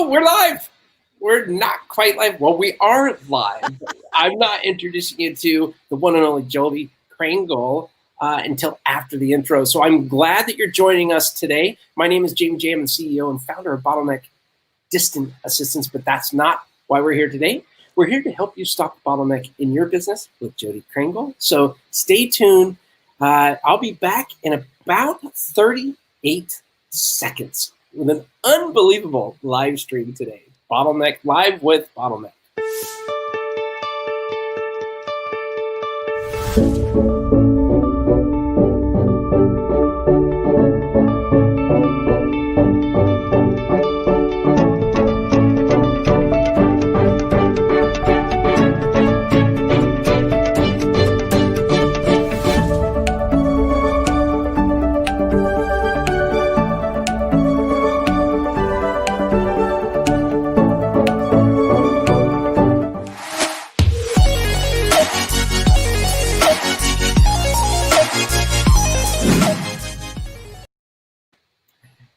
Oh, we're live. We're not quite live. Well, we are live. I'm not introducing you to the one and only Jodi Krangle until after the intro. So I'm glad that you're joining us today. My name is Jamie J. I'm the CEO and founder of Bottleneck Distant Assistance, but that's not why we're here today. We're here to help you stop the bottleneck in your business with Jodi Krangle. So stay tuned. I'll be back in about 38 seconds with an unbelievable live stream today. Bottleneck live with Bottleneck.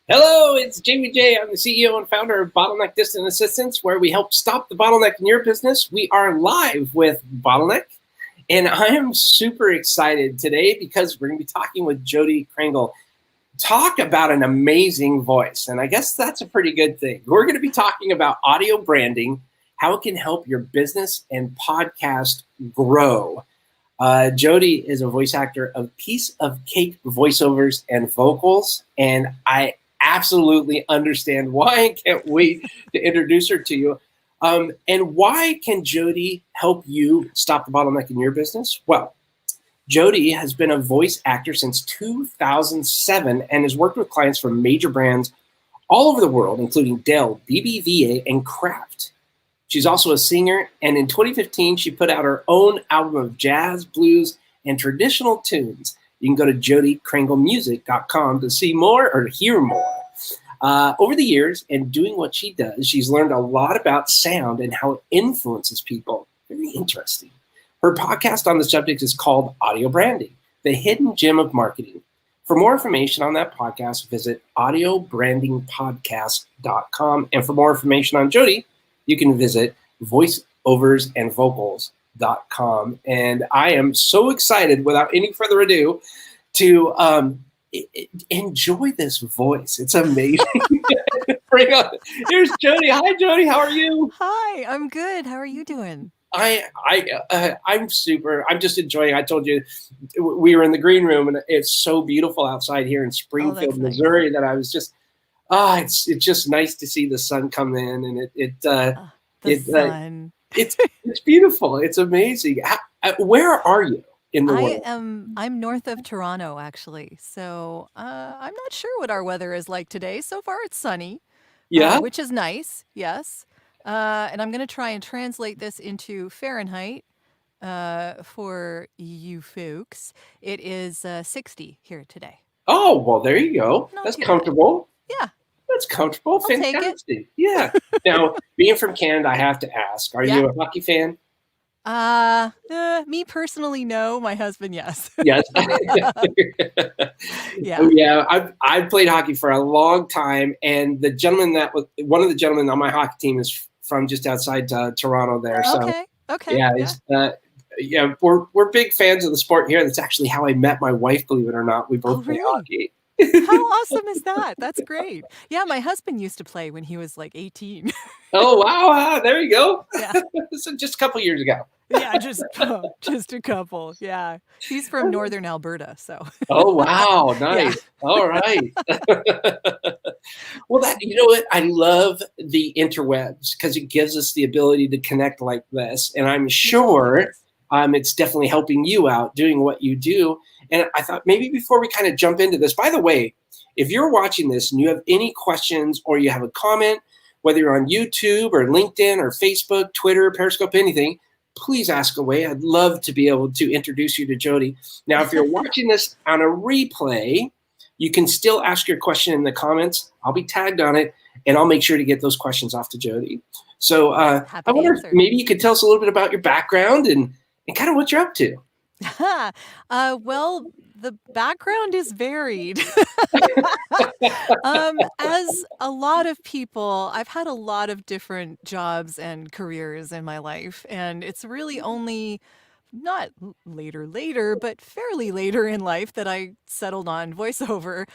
Hello, it's Jamie J. I'm the CEO and founder of Bottleneck Distant Assistance, where we help stop the bottleneck in your business. We are live with Bottleneck, and I am super excited today because we're going to be talking with Jodi Krangle. Talk about an amazing voice, and I guess that's a pretty good thing. We're going to be talking about audio branding, how it can help your business and podcast grow. Jodi is a voice actor of Piece of Cake voiceovers and vocals, and I absolutely understand why. I can't wait to introduce her to you. And why can Jodi help you stop the bottleneck in your business? Well, Jodi has been a voice actor since 2007 and has worked with clients from major brands all over the world, including Dell, BBVA, and Kraft. She's also a singer, and in 2015, she put out her own album of jazz, blues, and traditional tunes. You can go to jodikrangle.music.com to see more or to hear more. Over the years, and doing what she does, she's learned a lot about sound and how it influences people. Very interesting. Her podcast on the subject is called Audio Branding, the Hidden Gem of Marketing. For more information on that podcast, visit audiobrandingpodcast.com. And for more information on Jodi, you can visit voiceoversandvocals.com. And I am so excited, without any further ado, to enjoy this voice. It's amazing. Bring on. Here's Jodi. Hi, Jodi. How are you? Hi, I'm good. How are you doing? I'm super. I'm just enjoying. I told you we were in the green room, and it's so beautiful outside here in Springfield, Missouri, that I was just. It's just nice to see the sun come in, and sun. It's beautiful. It's amazing. Where are you in the world? I'm north of Toronto, actually. So I'm not sure what our weather is like today. So far, it's sunny. Yeah, which is nice. Yes. And I'm going to try and translate this into Fahrenheit for you folks. It is 60 here today. Oh, well, there you go. That's comfortable. Bad. Yeah. That's comfortable. I'll Fantastic. Yeah. Now, being from Canada, I have to ask, are you a hockey fan? Me personally, no. My husband, yes. Yes. Yeah. Oh, yeah. I've played hockey for a long time, and one of the gentlemen on my hockey team is from just outside Toronto there. Okay. Yeah. We're big fans of the sport here. That's actually how I met my wife, believe it or not. We both play hockey. How awesome is that? That's great. Yeah, my husband used to play when he was like 18. Oh, wow. There you go. Yeah. So just a couple years ago. Yeah, just a couple. Yeah. He's from northern Alberta, so. Oh, wow. Nice. Yeah. All right. Well, you know what? I love the interwebs because it gives us the ability to connect like this. And I'm sure it's definitely helping you out doing what you do. And I thought maybe before we kind of jump into this, by the way, if you're watching this and you have any questions or you have a comment, whether you're on YouTube or LinkedIn or Facebook, Twitter, Periscope, anything, please ask away. I'd love to be able to introduce you to Jodi. Now, if you're watching this on a replay, you can still ask your question in the comments. I'll be tagged on it, and I'll make sure to get those questions off to Jodi. So I wonder if maybe you could tell us a little bit about your background and kind of what you're up to. Well, The background is varied. As a lot of people, I've had a lot of different jobs and careers in my life, and it's really only not later, but fairly later in life that I settled on voiceover.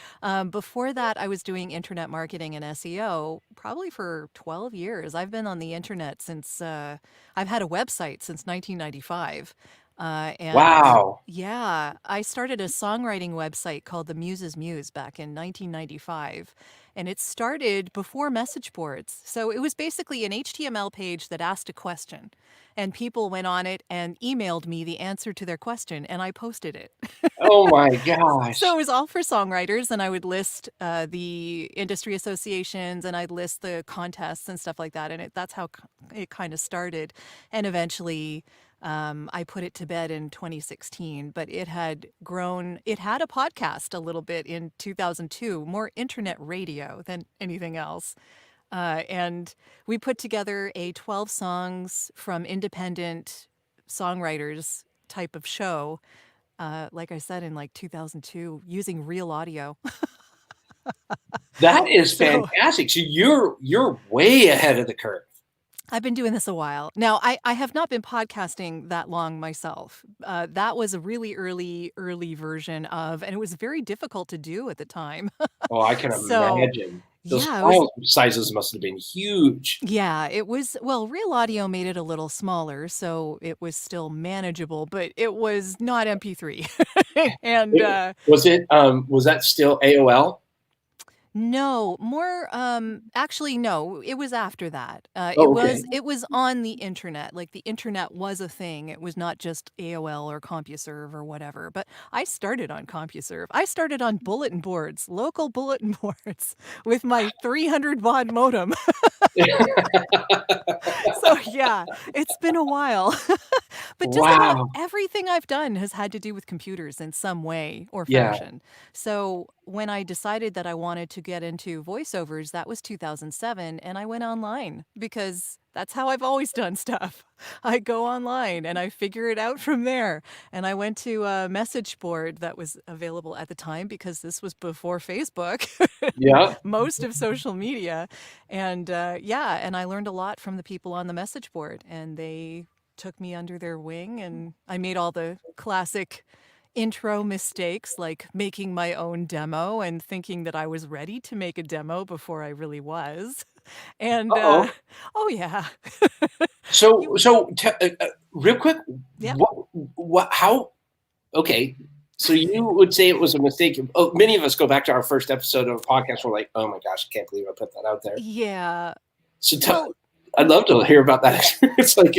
Before that, I was doing internet marketing and SEO probably for 12 years. I've been on the internet since I've had a website since 1995. And Wow. yeah, I started a songwriting website called The Muse's Muse back in 1995. And it started before message boards. So it was basically an HTML page that asked a question. And people went on it and emailed me the answer to their question, and I posted it. Oh my So gosh. it was all for songwriters, and I would list the industry associations, and I'd list the contests and stuff like that. And that's how it kind of started. And eventually, I put it to bed in 2016, but it had grown. It had a podcast a little bit in 2002, more internet radio than anything else. And we put together a 12 songs from independent songwriters type of show, like I said, in like 2002, using real audio. That is So fantastic. So you're way ahead of the curve. I've been doing this a while. Now, I have not been podcasting that long myself. That was a really early version of, and it was very difficult to do at the time. Oh, I can So, imagine. Those yeah, it was. file sizes must have been huge. Yeah, it was. Well, Real Audio made it a little smaller, so it was still manageable, but it was not MP3. And Was that still AOL? no, more actually no, it was after that. It Oh, okay. was it was on the internet. Like the internet was a thing. It was not just AOL or CompuServe or whatever. But I started on CompuServe. I started on bulletin boards, local bulletin boards with my 300 baud modem. So yeah, it's been a while. But just about Wow. everything I've done has had to do with computers in some way or Yeah. fashion. So when I decided that I wanted to get into voiceovers, that was 2007, and I went online because that's how I've always done stuff. I go online and I figure it out from there. And I went to a message board that was available at the time because this was before Facebook, Yeah. most of social media. And yeah, and I learned a lot from the people on the message board, and they took me under their wing, and I made all the classic intro mistakes like making my own demo and thinking that I was ready to make a demo before I really was. And Uh-oh. oh yeah. So You so real quick, yeah. how okay. So you would say it was a mistake. Oh, many of us go back to our first episode of a podcast. We're like, oh my gosh, I can't believe I put that out there. Yeah. So Well, I'd love to hear about that experience. Like,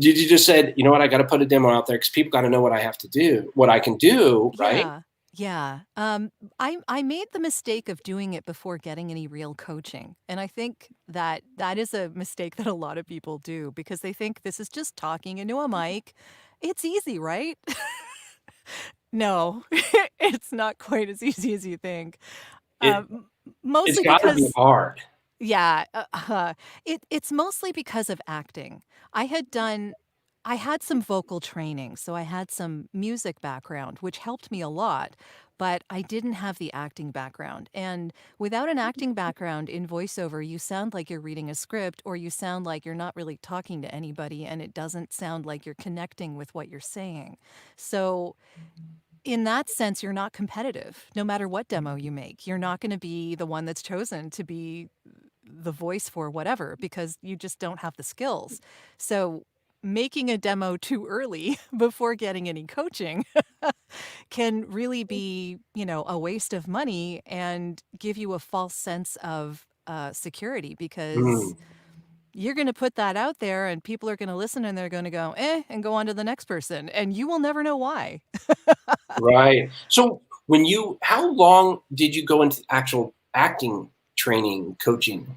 did you just said, you know what, I got to put a demo out there because people got to know what I have to do, what I can do, right? yeah. Yeah. I made the mistake of doing it before getting any real coaching. And I think that that is a mistake that a lot of people do because they think this is just talking into a mic. It's easy, right? No, it's not quite as easy as you think. It it's Mostly got to be because hard. yeah, it's mostly because of acting. I had done I had some vocal training, so I had some music background, which helped me a lot, but I didn't have the acting background. And without an acting background in voiceover, you sound like you're reading a script or you sound like you're not really talking to anybody and it doesn't sound like you're connecting with what you're saying. So in that sense, you're not competitive. No matter what demo you make, you're not going to be the one that's chosen to be the voice for whatever because you just don't have the skills. So making a demo too early before getting any coaching can really be, a waste of money and give you a false sense of security because Mm, you're going to put that out there and people are going to listen and they're going to go, and go on to the next person. And you will never know why. right. So how long did you go into actual acting training, coaching?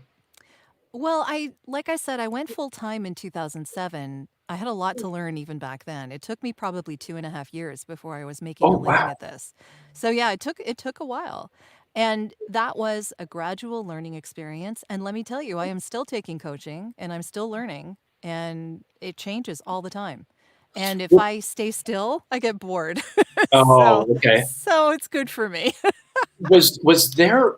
Well, like I said, I went full time in 2007. I had a lot to learn even back then. It took me probably 2.5 years before I was making Oh, a living wow. at this. So yeah, it took a while. And that was a gradual learning experience. And let me tell you, I am still taking coaching and I'm still learning and it changes all the time. And if I stay still, I get bored. Oh, okay. So it's good for me. Was there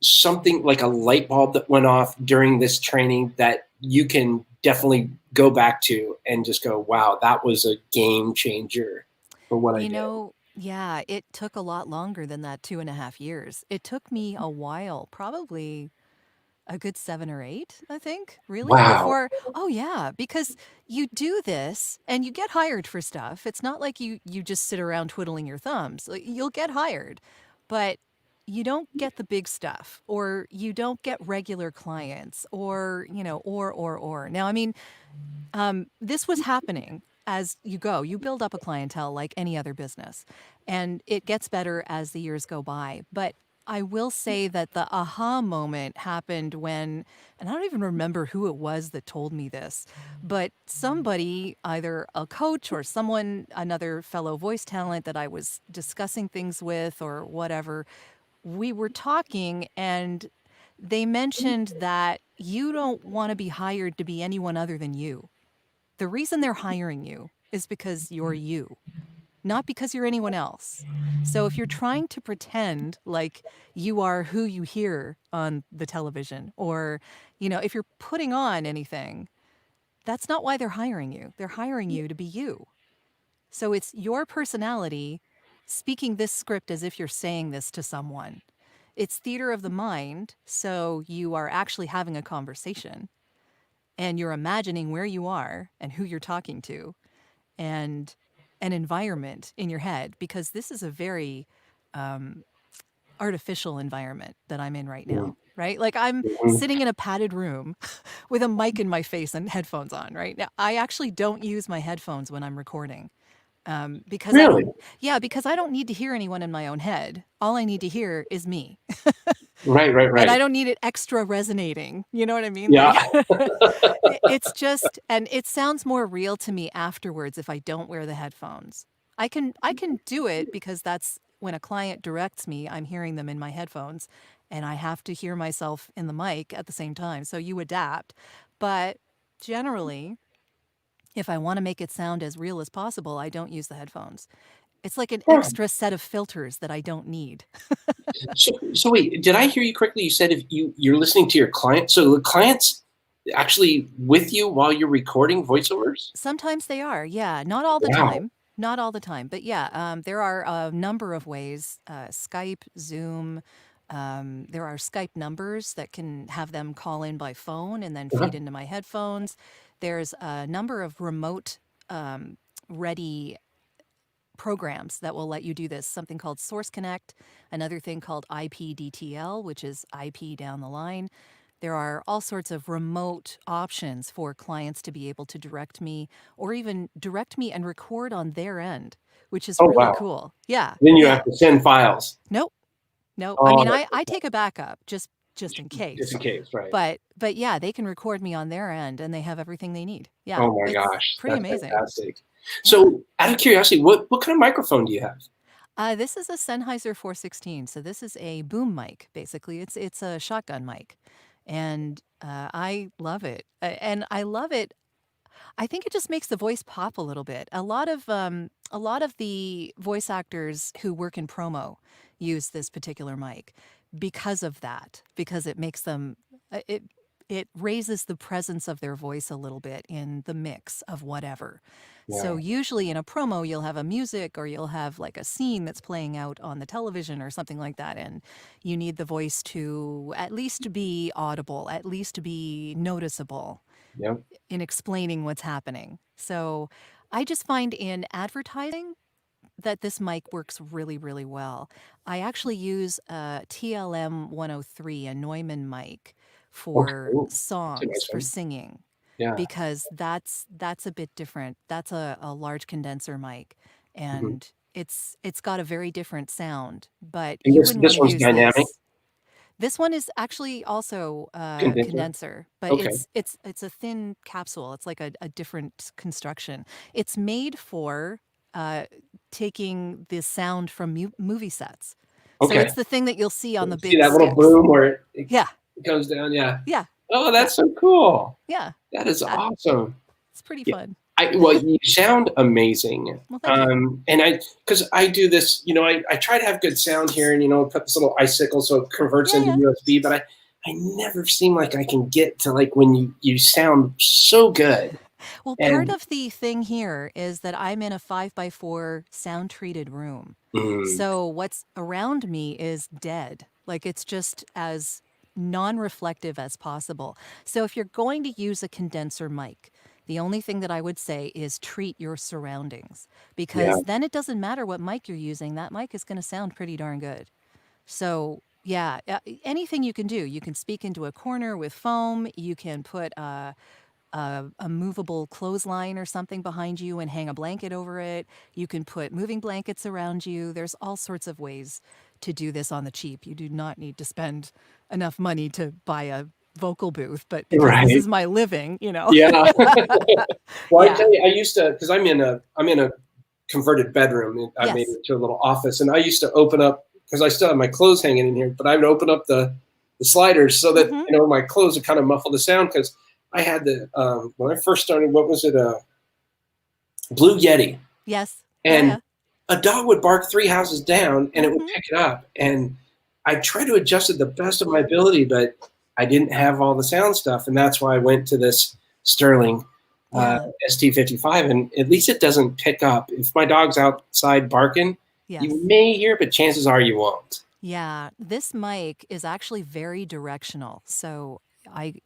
something like a light bulb that went off during this training that you can definitely go back to and just go, wow, that was a game changer for what I do? Yeah, it took a lot longer than that 2.5 years. It took me a while, probably a good 7 or 8, I think, really, Wow. before. Oh, yeah, because you do this and you get hired for stuff. It's not like you just sit around twiddling your thumbs. Like, you'll get hired, but you don't get the big stuff, or you don't get regular clients, or, or. Now, I mean, this was happening as you go. You build up a clientele like any other business, and it gets better as the years go by. But I will say that the aha moment happened when, and I don't even remember who it was that told me this, but somebody, either a coach or someone, another fellow voice talent that I was discussing things with or whatever, we were talking, and they mentioned that you don't want to be hired to be anyone other than you. The reason they're hiring you is because you're you, not because you're anyone else. So if you're trying to pretend like you are who you hear on the television, or, if you're putting on anything, that's not why they're hiring you. They're hiring you to be you. So it's your personality speaking this script as if you're saying this to someone. It's theater of the mind, so you are actually having a conversation and you're imagining where you are and who you're talking to, and an environment in your head, because this is a very artificial environment that I'm in right now, right? Like, I'm Mhm. sitting in a padded room with a mic in my face and headphones on right now. I actually don't use my headphones when I'm recording, because I Really? don't, yeah, because I don't need to hear anyone in my own head. All I need to hear is me. Right, right, And I right. don't need it extra resonating. You know what I mean? Yeah. Like, it's just, and it sounds more real to me afterwards if I don't wear the headphones. I can do it because that's when a client directs me, I'm hearing them in my headphones, and I have to hear myself in the mic at the same time. So you adapt. But generally, if I want to make it sound as real as possible, I don't use the headphones. It's like an Huh. extra set of filters that I don't need. So wait, did I hear you correctly? You said if you're listening to your client, so the client's actually with you while you're recording voiceovers? Sometimes they are, yeah. Not all the Wow. time. Not all the time. But yeah, there are a number of ways, Skype, Zoom. There are Skype numbers that can have them call in by phone and then Uh-huh. feed into my headphones. There's a number of remote ready programs that will let you do this. Something called Source Connect, another thing called IPDTL, which is IP down the line. There are all sorts of remote options for clients to be able to direct me, or even direct me and record on their end, which is Oh, really wow. cool. Yeah, Then you yeah. have to send files. Nope, nope. I Oh, mean, that's I take a backup just in just case. in case, right? But yeah, they can record me on their end and they have everything they need. Yeah, Oh my it's gosh, pretty that's amazing. fantastic. Yeah. So, out of curiosity, what kind of microphone do you have? This is a Sennheiser 416, so this is a boom mic, basically. It's a shotgun mic, and I love it. And I love it. I think it just makes the voice pop a little bit. A lot of the voice actors who work in promo use this particular mic because of that, because it makes them it raises the presence of their voice a little bit in the mix of whatever. So Yeah. usually in a promo you'll have a music, or you'll have like a scene that's playing out on the television or something like that, and you need the voice to at least be audible, at least be noticeable Yeah. in explaining what's happening. So I just find in advertising that this mic works really, really well. I actually use a TLM 103, a Neumann mic, Okay. for Ooh, that's a songs, nice for one. singing, Yeah. because that's a bit different. That's a large condenser mic, Mhm. and it's got a very different sound. But And you this wouldn't want this to one's use dynamic this one is actually also a condenser. condenser, but Okay. it's a thin capsule. It's like a different construction. It's made for uh, taking the sound from movie sets. So Okay. it's the thing that you'll see on the See big that little sticks. boom where it Yeah, goes down? Yeah. yeah, Oh, yeah, that's so cool. yeah. That is Uh, awesome. it's pretty Yeah. fun. Well, you sound amazing. Well, thank you. Because I do this, I try to have good sound here and, put this little icicle so it converts Yeah, into yeah. USB, but I never seem like I can get to like when you sound so good. Well, part And of the thing here is that I'm in a 5x4 sound treated room. mm, So what's around me is dead. Like it's just as non reflective as possible. So if you're going to use a condenser mic, the only thing that I would say is treat your surroundings yeah, because then it doesn't matter what mic you're using, that mic is going to sound pretty darn good. So, yeah, anything you can do. You can speak into a corner with foam. You can put a movable clothesline or something behind you and hang a blanket over it. You can put moving blankets around you. There's all sorts of ways to do this on the cheap. You do not need to spend enough money to buy a vocal booth, but because this right. is my living, Yeah. Well, I Yeah. tell you, I used to, because I'm in a converted bedroom. I made Yes. it to a little office, and I used to open up because I still have my clothes hanging in here, but I would open up the sliders so that Hmm. my clothes would kind of muffle the sound because I had when I first started, what was it, Blue Yeti, Yes. Yeah, and yeah. a dog would bark three houses down, and it would Hmm. pick it up, and I tried to adjust it the best of my ability, but I didn't have all the sound stuff, and that's why I went to this Sterling Yeah. ST55, and at least it doesn't pick up. If my dog's outside barking, you Yes. may hear, but chances are you won't. Yeah, this mic is actually very directional. So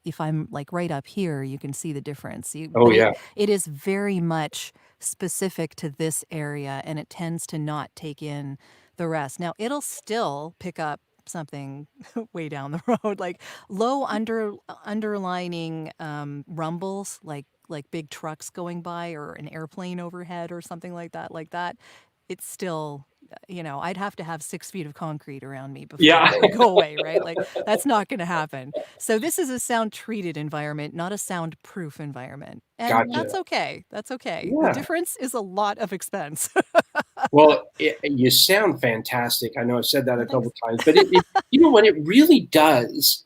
if I'm like right up here, you can see the difference. Oh But yeah, it is very much specific to this area and it tends to not take in the rest. Now, it'll still pick up something way down the road, like low underlining rumbles, like big trucks going by or an airplane overhead or something like that. It's still I'd have to have 6 feet of concrete around me before yeah, that would go away, right? Like, that's not going to happen. So, this is a sound treated environment, not a soundproof environment. And gotcha. that's okay. That's okay. The Yeah. difference is a lot of expense. Well, you sound fantastic. I know I've said that Well, a couple thanks. of times, but you know what? It really does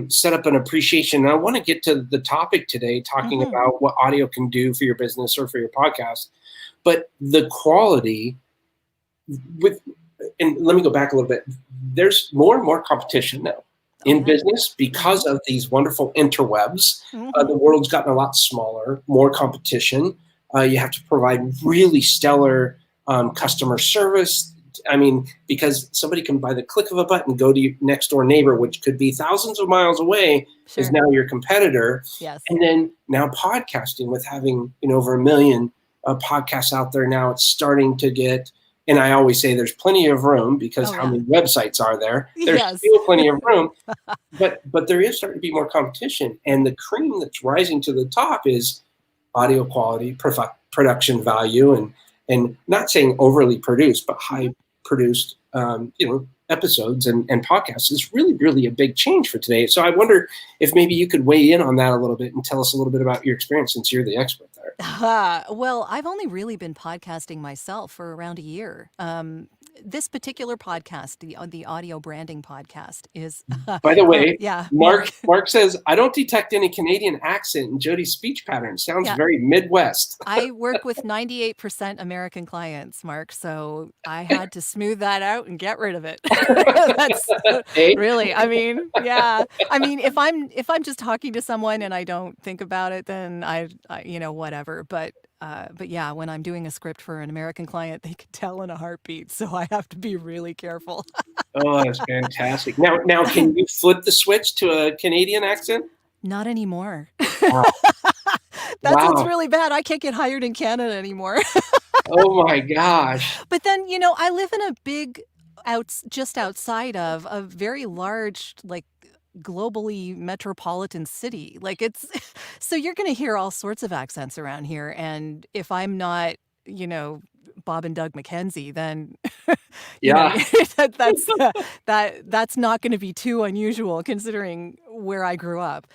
set up an appreciation. And I want to get to the topic today, talking Hmm. about what audio can do for your business or for your podcast. But the quality with, and let me go back a little bit. There's more and more competition now Oh, in yeah. business because Hmm. of these wonderful interwebs. Hmm. The world's gotten a lot smaller, more competition. You have to provide really stellar customer service. I mean, because somebody can, by the click of a button, go to your next door neighbor, which could be thousands of miles away, is Sure. now your competitor. Yes. And then now podcasting, with having over a million podcasts out there now, it's starting to get. And I always say there's plenty of room because Oh, how yeah. many websites are there? There's Yes. still plenty of room, but there is starting to be more competition, and the cream that's rising to the top is audio quality, production value, and not saying overly produced, but Hmm. high produced, episodes and podcasts is really, really a big change for today. So I wonder if maybe you could weigh in on that a little bit and tell us a little bit about your experience since you're the expert there. Well, I've only really been podcasting myself for around a year. This particular podcast, the audio branding podcast, is By the way, yeah, Mark Mark. Mark says I don't detect any Canadian accent in Jodi's speech pattern. Sounds Yeah, very Midwest. I work with 98% American clients, Mark, so I had to smooth that out and get rid of it. That's Hey, really, I mean, yeah. I mean, if I'm just talking to someone and I don't think about it, then whatever. But yeah, when I'm doing a script for an American client, they can tell in a heartbeat, so I have to be really careful. oh, that's fantastic. Now, can you flip the switch to a Canadian accent? Not anymore. Wow, That's what's wow. really bad. I can't get hired in Canada anymore. Oh my gosh. But then, I live in a big just outside of a very large, like globally metropolitan city. Like it's so you're going to hear all sorts of accents around here. And if I'm not, you know, Bob and Doug McKenzie, then you know Yeah. that's not going to be too unusual considering where I grew up.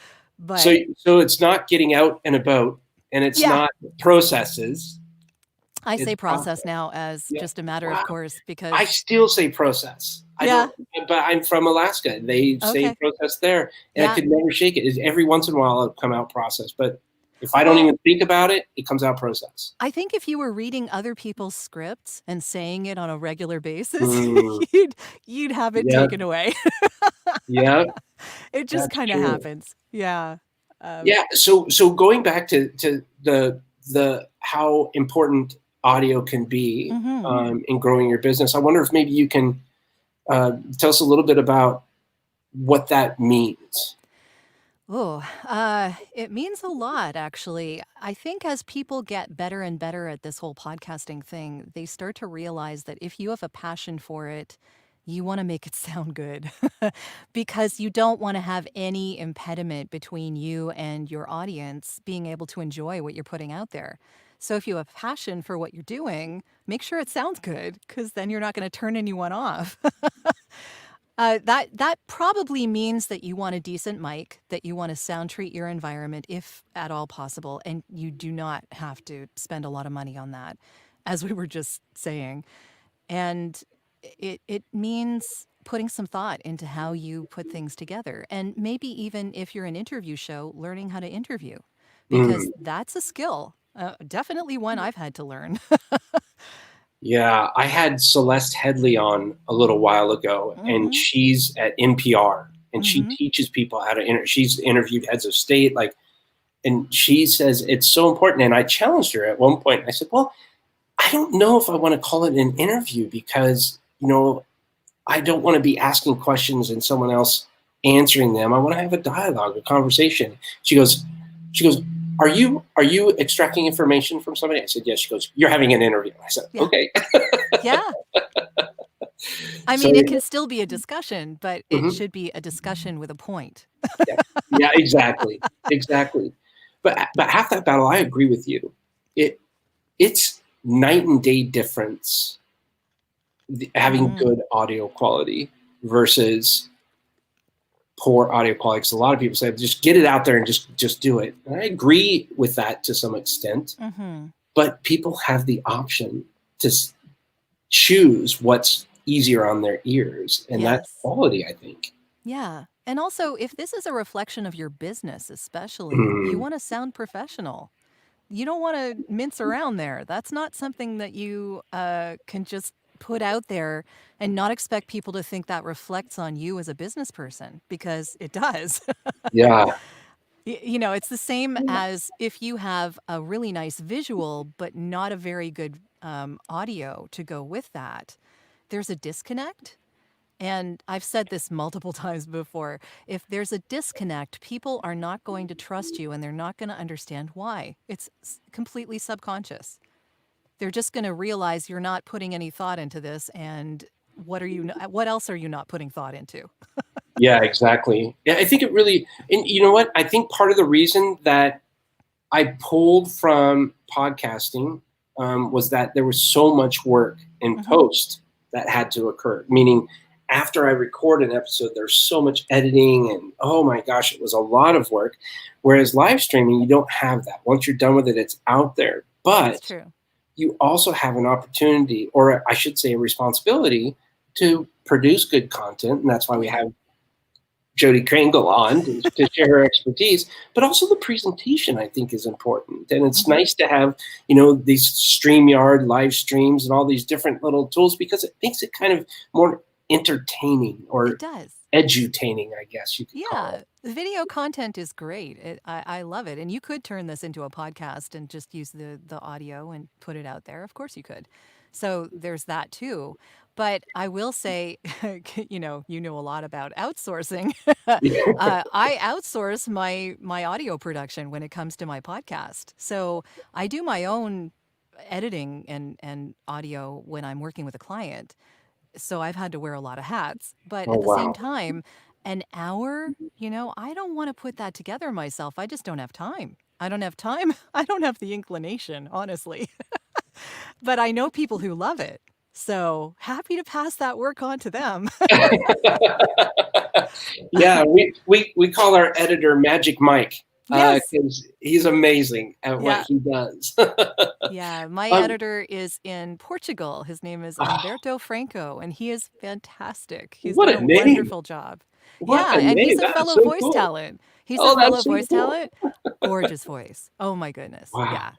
So But so it's not getting out and about, and it's yeah, not processes. I It's say process process. now as Yeah. just a matter of Wow. course I because still say process. I yeah, don't, but I'm from Alaska. They say okay. process there, and I Yeah, could never shake it. Every once in a while, it'll come out process, but If I don't even think about it, it comes out processed. I think if you were reading other people's scripts and saying it on a regular basis, Mm, you'd have it yeah, taken away. yeah, It just that's kind of true. happens. Yeah. Um, Yeah. So going back to the how important audio can be mhm. in growing your business, I wonder if maybe you can tell us a little bit about what that means. Oh, it means a lot, actually. I think as people get better and better at this whole podcasting thing, they start to realize that if you have a passion for it, you want to make it sound good because you don't want to have any impediment between you and your audience being able to enjoy what you're putting out there. So if you have passion for what you're doing, make sure it sounds good because then you're not going to turn anyone off. That probably means that you want a decent mic, that you want to sound treat your environment if at all possible, and you do not have to spend a lot of money on that, as we were just saying. And it means putting some thought into how you put things together, and maybe even if you're an interview show, learning how to interview, because Mm. that's a skill. Definitely one I've had to learn. Yeah, I had Celeste Headley on a little while ago, and Mm-hmm. she's at NPR, and she Mm-hmm. teaches people how to she's interviewed heads of state, like, and she says it's so important. And I challenged her at one point. I said, "Well, I don't know if I want to call it an interview because I don't want to be asking questions and someone else answering them. I want to have a dialogue, a conversation." She goes, are you extracting information from somebody? I said, yes. She goes, you're having an interview. I said, Yeah. okay. Yeah. I So mean, it can still be a discussion, but it mhm, should be a discussion with a point. yeah, yeah, exactly, exactly. But half that battle, I agree with you. It it's night and day difference having Mhm. good audio quality versus poor audio quality. Because a lot of people say, just get it out there and just do it. And I agree with that to some extent. Mhm. But people have the option to choose what's easier on their ears, and that's Yes. quality, I think. Yeah. And also, if this is a reflection of your business, especially, you Mm, want to sound professional. You don't want to mince around there. That's not something that you can just put out there and not expect people to think that reflects on you as a business person, because it does. yeah. It's the same as if you have a really nice visual, but not a very good audio to go with that. There's a disconnect. And I've said this multiple times before. If there's a disconnect, people are not going to trust you and they're not going to understand why. It's completely subconscious. They're just going to realize you're not putting any thought into this. And what else are you not putting thought into? Yeah, exactly. Yeah, I think it really, and you know what? I think part of the reason that I pulled from podcasting was that there was so much work in Hmm. post that had to occur. Meaning, after I record an episode, there's so much editing, and oh my gosh, it was a lot of work. Whereas live streaming, you don't have that. Once you're done with it, it's out there. That's But true. you also have an opportunity, or I should say, a responsibility to produce good content, and that's why Oh, we yeah. have Jodi Krangle on to share her expertise, but also the presentation I think is important. And it's Hmm. nice to have, these StreamYard live streams and all these different little tools because it makes it kind of more entertaining It or does. edutaining, I guess you could call Yeah, it. the video content is great. I love it. And you could turn this into a podcast and just use the audio and put it out there. Of course you could. So there's that too. But I will say, you know a lot about outsourcing. I outsource my audio production when it comes to my podcast. So I do my own editing and audio when I'm working with a client. So I've had to wear a lot of hats. But Oh, at the same wow. time, an hour, I don't want to put that together myself. I just don't have time. I don't have time. I don't have the inclination, honestly. But I know people who love it. So happy to pass that work on to them. Yeah, we call our editor Magic Mike Yes. because he's amazing at what Yeah. he does. Yeah. My um, editor is in Portugal. His name is oh, Umberto Franco, and he is fantastic. He's what done a a name! wonderful job. What Yeah. a And he's name! a That's fellow so voice cool. talent. He's a Oh, fellow that's so voice cool. talent. Gorgeous voice. Oh my goodness. Wow. Yeah.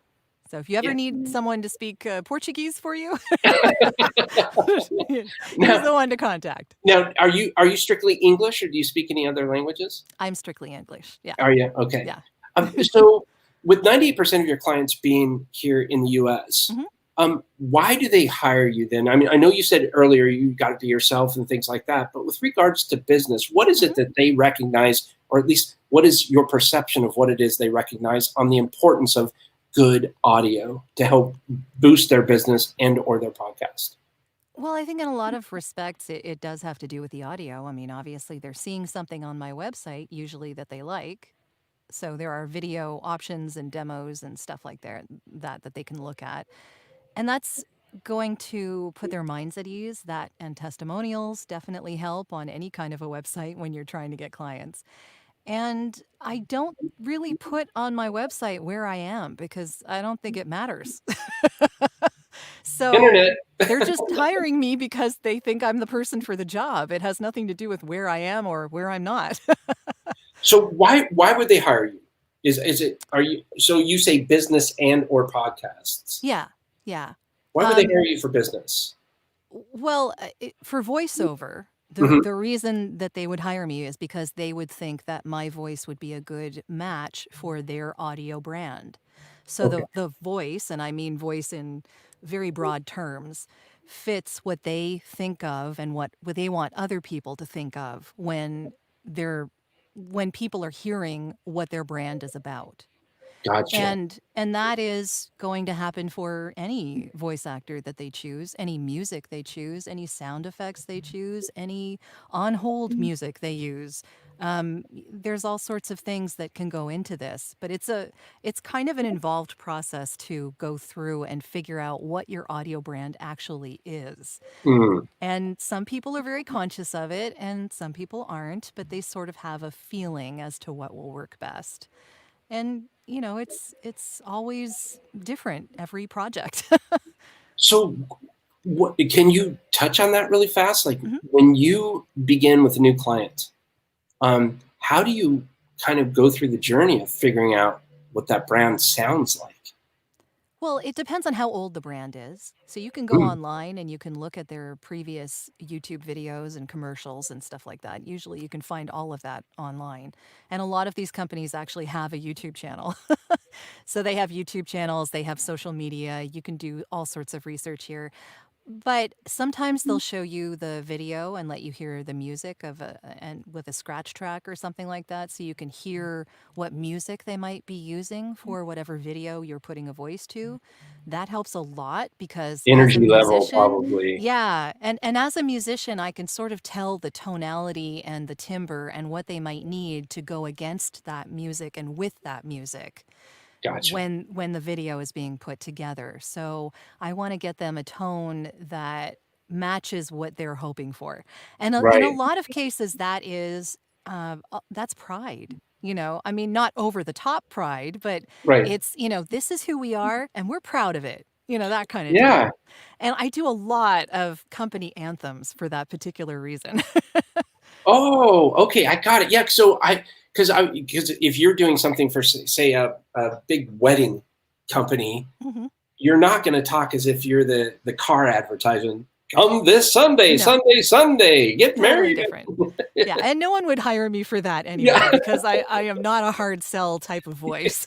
So if you ever Yeah. need someone to speak Portuguese for you, he's Now, the one to contact. are you strictly English, or do you speak any other languages? I'm strictly English. Yeah. Are you? Okay. Yeah. So with 98% of your clients being here in the US, Mhm. why do they hire you then? I mean, I know you said earlier you got to be yourself and things like that, but with regards to business, what is it Mhm. that they recognize, or at least what is your perception of what it is they recognize on the importance of good audio to help boost their business and or their podcast? Well, I think in a lot of respects, it does have to do with the audio. I mean, obviously, they're seeing something on my website, usually that they like. So there are video options and demos and stuff like that they can look at. And that's going to put their minds at ease. That and testimonials definitely help on any kind of a website when you're trying to get clients. And I don't really put on my website where I am because I don't think it matters. So Internet. they're just hiring me because they think I'm the person for the job. It has nothing to do with where I am or where I'm not. So why would they hire you? Is it are you so you say business and or podcasts? Yeah. Yeah. Why would they Um, hire you for business? Well, for voiceover, Mhm. the reason that they would hire me is because they would think that my voice would be a good match for their audio brand. So Okay, the voice, and I mean voice in very broad terms, fits what they think of and what they want other people to think of they're when people are hearing what their brand is about. gotcha. And that is going to happen for any voice actor that they choose, any music they choose, any sound effects they choose, any on-hold music they use. There's all sorts of things that can go into this, but it's kind of an involved process to go through and figure out what your audio brand actually is. Mm. And some people are very conscious of it, and some people aren't, but they sort of have a feeling as to what will work best. And, it's always different every project. So what can you touch on that really fast? Like Mhm. when you begin with a new client, how do you kind of go through the journey of figuring out what that brand sounds like? Well, it depends on how old the brand is. So you can go Mm, online and you can look at their previous YouTube videos and commercials and stuff like that. Usually you can find all of that online. And a lot of these companies actually have a YouTube channel. So they have YouTube channels, they have social media. You can do all sorts of research here. But sometimes they'll show you the video and let you hear the music and with a scratch track or something like that, so you can hear what music they might be using for whatever video you're putting a voice to. That helps a lot because as a energy level, musician, probably. yeah, and as a musician, I can sort of tell the tonality and the timbre and what they might need to go against that music and with that music Gotcha. when the video is being put together. So I want to get them a tone that matches what they're hoping for. And in a Right. lot of cases, that's pride. I mean, not over the top pride, but Right. it's, this is who we are and we're proud of it. That kind of Yeah. deal. And I do a lot of company anthems for that particular reason. Oh, okay, I got it. Yeah, so because if you're doing something for say a big wedding company, Mhm. you're not going to talk as if you're the car advertisement. Come this Sunday, No. Sunday, Sunday, get Totally married. different. Yeah, and no one would hire me for that anyway Yeah, because I am not a hard sell type of voice.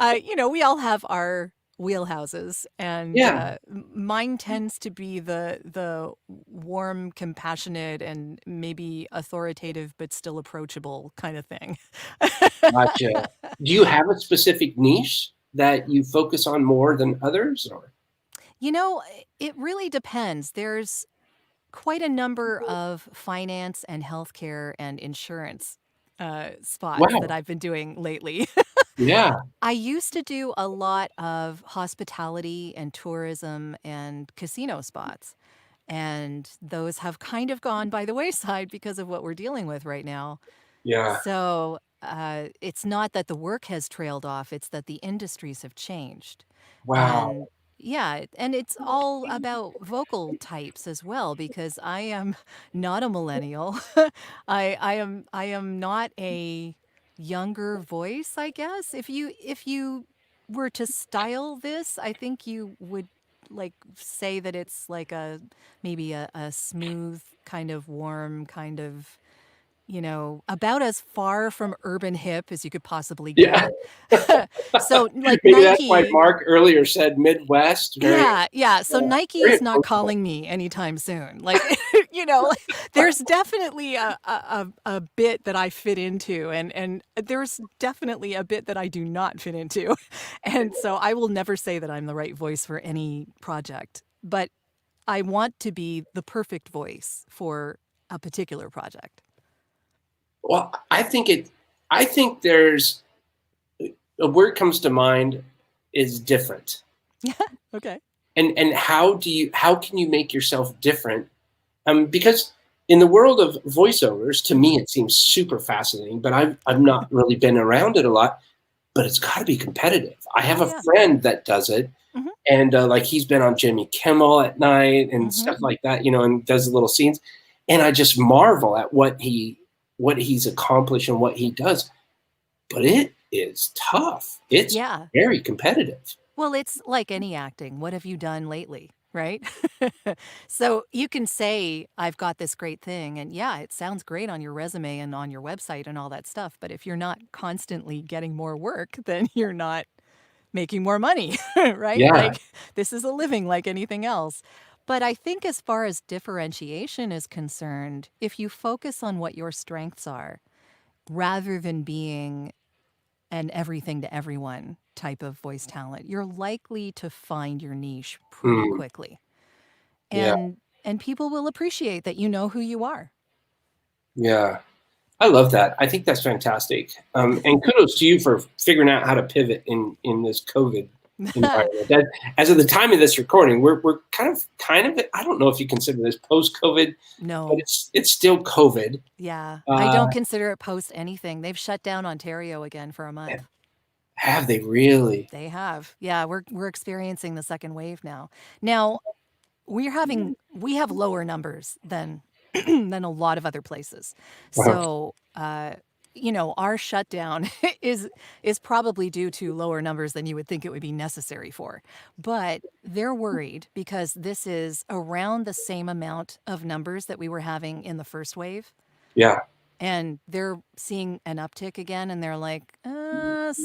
We all have our wheelhouses, and yeah, mine tends to be the warm, compassionate, and maybe authoritative but still approachable kind of thing. gotcha. Do you have a specific niche that you focus on more than others, or? It really depends. There's quite a number of finance and healthcare and insurance spots that Wow. I've been doing lately. Yeah. I used to do a lot of hospitality and tourism and casino spots, and those have kind of gone by the wayside because of what we're dealing with right now. Yeah. So it's not that the work has trailed off, it's that the industries have changed. Wow. And Yeah, and it's all about vocal types as well because I am not a millennial. I am not a younger voice, I guess. If you were to style this, I think you would like say that it's like a maybe a smooth kind of warm kind of, about as far from urban hip as you could possibly Yeah. get. So like Maybe that's why Nike. Mark earlier said Midwest. Very, Yeah, yeah. So Nike very is not approachable. calling me anytime soon. Like, like, there's definitely a bit that I fit into, and there's definitely a bit that I do not fit into. And so I will never say that I'm the right voice for any project, but I want to be the perfect voice for a particular project. Well, I think there's a word comes to mind is different. Okay. And how can you make yourself different? Because in the world of voiceovers, to me, it seems super fascinating, but I've not really been around it a lot. But it's got to be competitive. I have Oh a yeah. friend that does it, Hmm. and like he's been on Jimmy Kimmel at night and Hmm. stuff like that, and does little scenes, and I just marvel at what he's accomplished and what he does. But it is tough. It's Yeah. very competitive. Well, it's like any acting. What have you done lately? Right? So you can say, I've got this great thing. And yeah, it sounds great on your resume and on your website and all that stuff. But if you're not constantly getting more work, then you're not making more money, right? Yeah. Like this is a living like anything else. But I think as far as differentiation is concerned, if you focus on what your strengths are, rather than being an everything to everyone type of voice talent, you're likely to find your niche pretty Mm, quickly. yeah. And people will appreciate that you know who you are. Yeah. I love that. I think that's fantastic. And kudos to you for figuring out how to pivot in this COVID environment. That, as of the time of this recording, we're kind of I don't know if you consider this post COVID, but No. it's still COVID. Yeah. I Uh, don't consider it post anything. They've shut down Ontario again for a month. have they really? They have. Yeah, we're experiencing the second wave now. Now, we have lower numbers than than a lot of other places. Wow. So, our shutdown is probably due to lower numbers than you would think it would be necessary for. But they're worried because this is around the same amount of numbers that we were having in the first wave. Yeah. And they're seeing an uptick again, and they're like,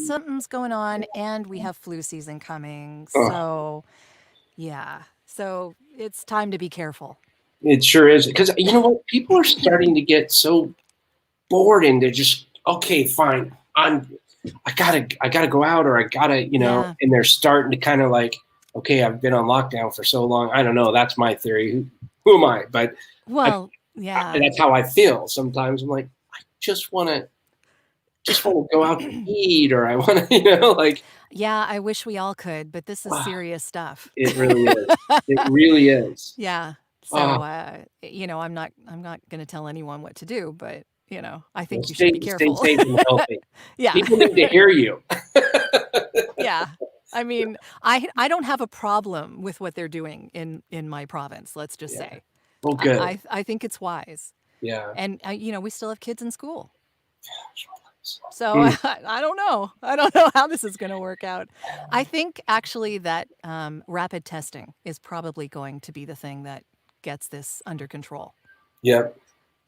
something's going on, and we have flu season coming. Oh, So, yeah. So it's time to be careful. it sure is. Because you know what? People are starting to get so bored and they're just okay, fine. I gotta go out or I gotta, Yeah. and they're starting to kind of like, okay, I've been on lockdown for so long. I don't know. That's my theory. Who am I? But I, Well, yeah. that's how I feel sometimes. I'm like, I just want to go out to eat, or I want to, like, Yeah, I wish we all could, but this is ah, serious stuff. it really is. It really is. Yeah. So, Oh, I'm not going to tell anyone what to do, but, I well, think you should stay be stay careful. safe and healthy. Yeah. People need to hear you. Yeah. I mean, I don't have a problem with what they're doing in my province, let's just Yeah. say. Well, I good. I, I think it's wise. Yeah. And we still have kids in school. So Mm, I don't know. I don't know how this is going to work out. I think actually that rapid testing is probably going to be the thing that gets this under control, yep.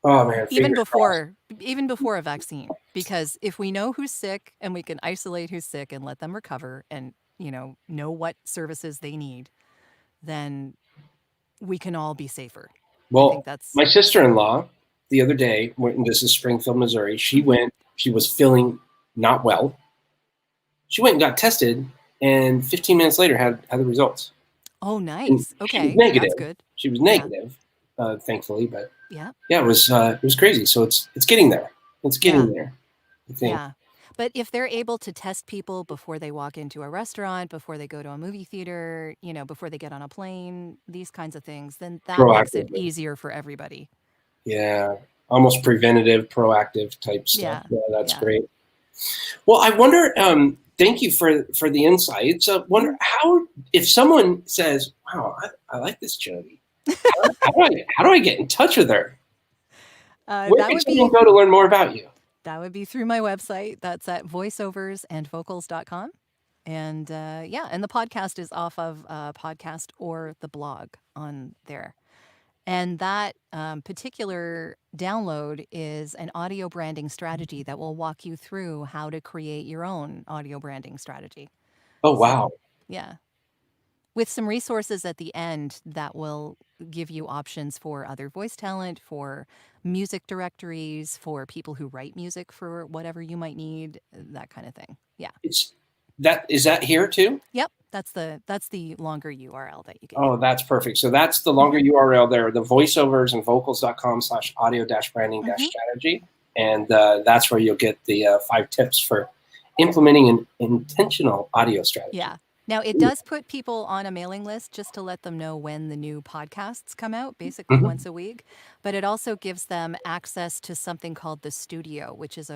Oh man, even fingers crossed. before even before a vaccine. Because if we know who's sick and we can isolate who's sick and let them recover and know what services they need, then we can all be safer. I think Well, that's. my sister-in-law the other day went, and this is Springfield, Missouri. She Mhm. went, she was feeling not well. She went and got tested, and 15 minutes later had the results. Oh, And nice. she was Okay, that's negative. good. She was Yeah. negative, thankfully, but Yeah. yeah, it was crazy. So it's getting there. It's Yeah. getting there. I think. Yeah. But if they're able to test people before they walk into a restaurant, before they go to a movie theater, before they get on a plane, these kinds of things, then that makes it Proactively. easier for everybody. Yeah. Almost preventative, proactive type stuff. Yeah. Yeah, that's Yeah. great. Well, I wonder. thank you for the insight. So wonder how, if someone says, wow, I like this Jodi, how do I get in touch with her? Where That can would someone be go to learn more about you? through my website. That's at voiceoversandvocals.com. And and the podcast is off of podcast or the blog on there. And that particular download is an audio branding strategy that will walk you through how to create your own audio branding strategy. Oh, wow. So, yeah, with some resources at the end that will give you options for other voice talent, for music directories, for people who write music for whatever you might need, that kind of thing. Yeah. Is that here too? Yep. That's the longer URL that you gave. Oh, that's perfect. So that's the longer URL there, the voiceoversandvocals.com/audio-branding-strategy. And that's where you'll get the 5 tips for implementing an intentional audio strategy. Yeah. Now, it does put people on a mailing list just to let them know when the new podcasts come out, basically once a week. But it also gives them access to something called the studio, which is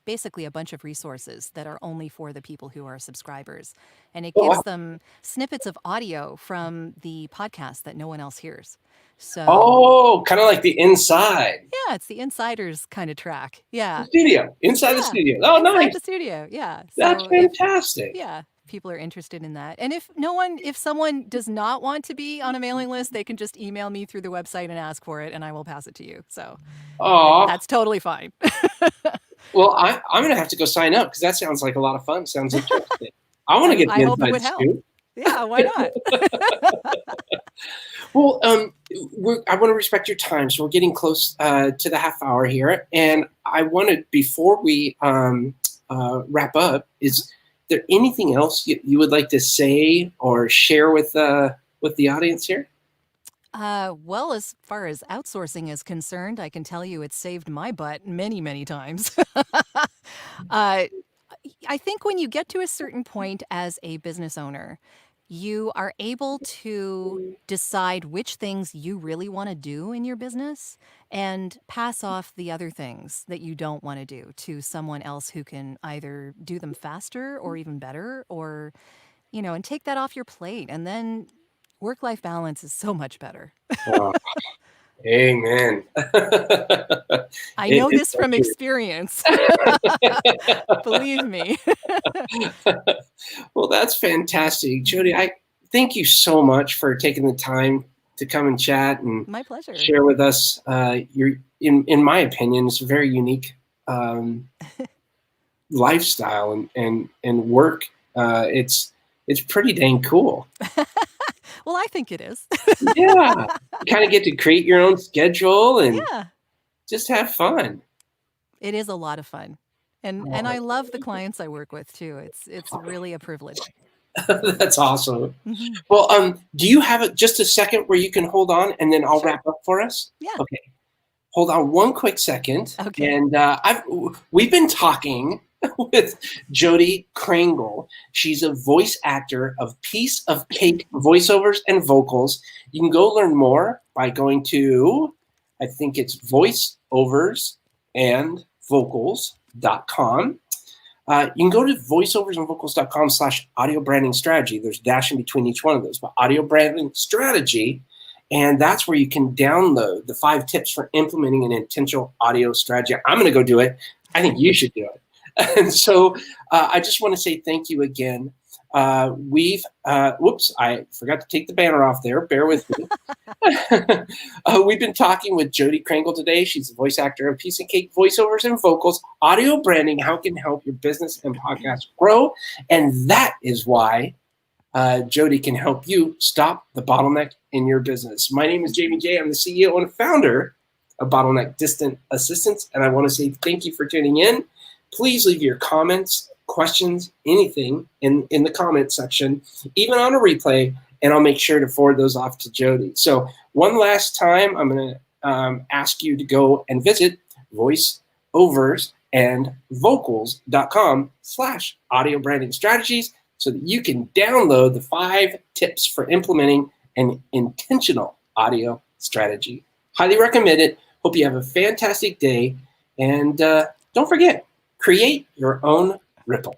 basically a bunch of resources that are only for the people who are subscribers. And it gives them snippets of audio from the podcast that no one else hears. So, kind of like the inside. yeah, it's the insiders kind of track. Yeah. The studio. Inside the studio. Oh, inside nice. the studio. Yeah. That's So fantastic. people are interested in that. And if someone does not want to be on a mailing list, they can just email me through the website and ask for it, and I will pass it to you. So that's totally fine. Well, I'm going to have to go sign up because that sounds like a lot of fun. Sounds interesting. I want to get the inside scoop. Yeah, why not? Well, I want to respect your time, so we're getting close to the half hour here, and I wanted, before we wrap up, is there anything else you would like to say or share with the audience here? Well, as far as outsourcing is concerned, I can tell you it's saved my butt many, many times. I think when you get to a certain point as a business owner, you are able to decide which things you really want to do in your business and pass off the other things that you don't want to do to someone else who can either do them faster or even better, or, and take that off your plate. And then work-life balance is so much better. Amen. I know this from experience. Believe me. Well, that's fantastic. Jodi, I thank you so much for taking the time to come and chat and my pleasure. Share with us your, in my opinion, it's a very unique lifestyle and work. It's pretty dang cool. Well, I think it is. Yeah. You kind of get to create your own schedule and just have fun. It is a lot of fun. And I love the clients I work with too. It's really a privilege. That's awesome. Well, do you have just a second where you can hold on and then I'll wrap up for us? Yeah. Okay. Hold on one quick second. Okay. And we've been talking with Jodi Krangle. She's a voice actor of Piece of Cake voiceovers and vocals. You can go learn more by going to, I think it's voiceoversandvocals.com. You can go to voiceoversandvocals.com/audio branding strategy. There's a dash in between each one of those, but audio branding strategy. And that's where you can download the 5 tips for implementing an intentional audio strategy. I'm going to go do it. I think you should do it. And so I just want to say thank you again. Whoops, I forgot to take the banner off there. Bear with me. We've been talking with Jodi Krangle today. She's a voice actor of Piece of Cake voiceovers and vocals, audio branding, how it can help your business and podcast grow. And that is why Jodi can help you stop the bottleneck in your business. My name is Jamie J. I'm the CEO and founder of Bottleneck Distant Assistance. And I want to say thank you for tuning in. Please leave your comments, questions, anything in the comment section, even on a replay, and I'll make sure to forward those off to Jodi. So one last time, I'm going to ask you to go and visit voiceoversandvocals.com/audio branding strategies so that you can download the 5 tips for implementing an intentional audio strategy. Highly recommend it. Hope you have a fantastic day. And don't forget, create your own ripple.